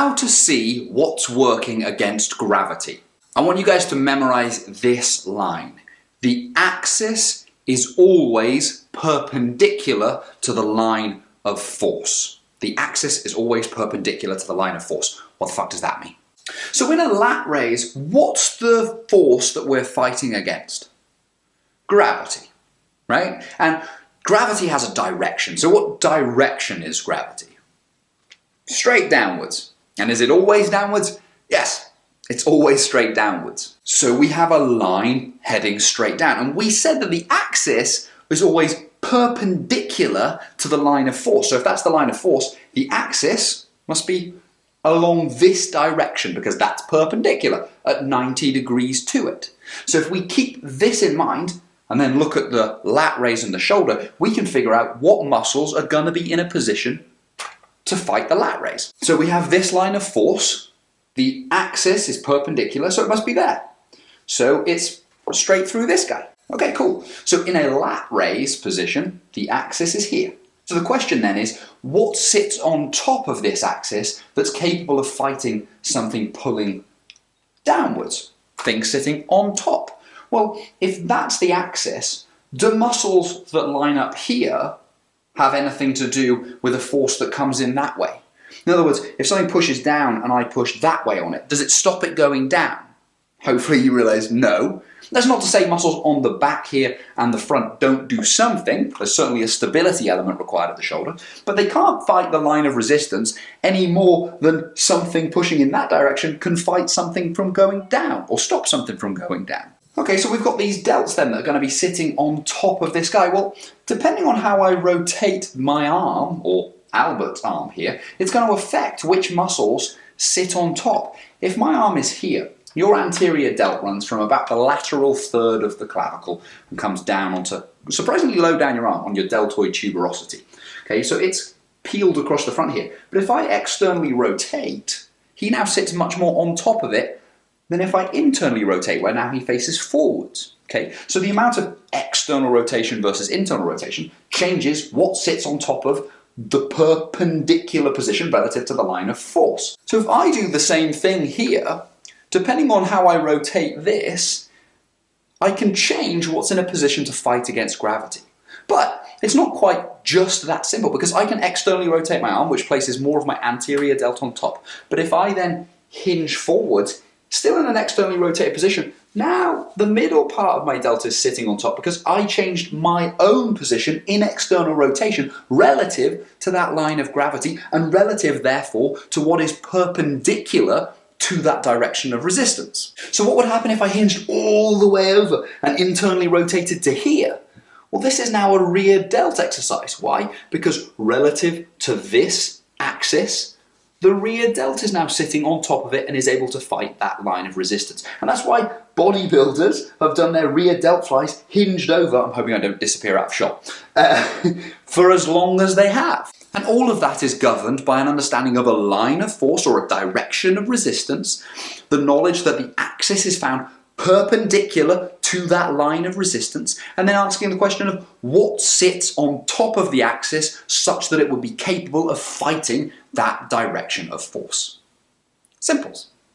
how to see what's working against gravity. I want you guys to memorize this line. The axis is always perpendicular to the line of force. The axis is always perpendicular to the line of force. What the fuck does that mean? So in a lat raise, what's the force that we're fighting against? Gravity, right? And gravity has a direction. So what direction is gravity? Straight downwards. And is it always downwards? Yes, it's always straight downwards. So we have a line heading straight down. And we said that the axis is always perpendicular to the line of force. So if that's the line of force, the axis must be along this direction because that's perpendicular at 90 degrees to it. So if we keep this in mind and then look at the lat raise and the shoulder, we can figure out what muscles are going to be in a position to fight the lat raise. So we have this line of force. The axis is perpendicular, so it must be there. So it's straight through this guy. Okay, cool. So in a lat raise position, the axis is here. So the question then is, what sits on top of this axis that's capable of fighting something pulling downwards? Things sitting on top. Well, if that's the axis, do muscles that line up here have anything to do with a force that comes in that way? In other words, if something pushes down and I push that way on it, does it stop it going down? Hopefully you realise no. That's not to say muscles on the back here and the front don't do something. There's certainly a stability element required at the shoulder, but they can't fight the line of resistance any more than something pushing in that direction can fight something from going down or stop something from going down. Okay, so we've got these delts then that are going to be sitting on top of this guy. Well, depending on how I rotate my arm, or Albert's arm here, it's going to affect which muscles sit on top. If my arm is here, your anterior delt runs from about the lateral third of the clavicle and comes down onto, surprisingly low down your arm, on your deltoid tuberosity. Okay, so it's peeled across the front here. But if I externally rotate, he now sits much more on top of it than if I internally rotate, where now he faces forwards. Okay, so the amount of external rotation versus internal rotation changes what sits on top of the perpendicular position relative to the line of force. So if I do the same thing here, depending on how I rotate this, I can change what's in a position to fight against gravity. But it's not quite just that simple, because I can externally rotate my arm, which places more of my anterior delt on top. But if I then hinge forwards, still in an externally rotated position, now the middle part of my delt is sitting on top because I changed my own position in external rotation relative to that line of gravity and relative, therefore, to what is perpendicular to that direction of resistance. So what would happen if I hinged all the way over and internally rotated to here? Well, this is now a rear delt exercise. Why? Because relative to this axis, the rear delt is now sitting on top of it and is able to fight that line of resistance. And that's why bodybuilders have done their rear delt flies hinged over, I'm hoping I don't disappear out of shot, for as long as they have. And all of that is governed by an understanding of a line of force or a direction of resistance, the knowledge that the axis is found perpendicular to that line of resistance, and then asking the question of what sits on top of the axis such that it would be capable of fighting that direction of force. Simples.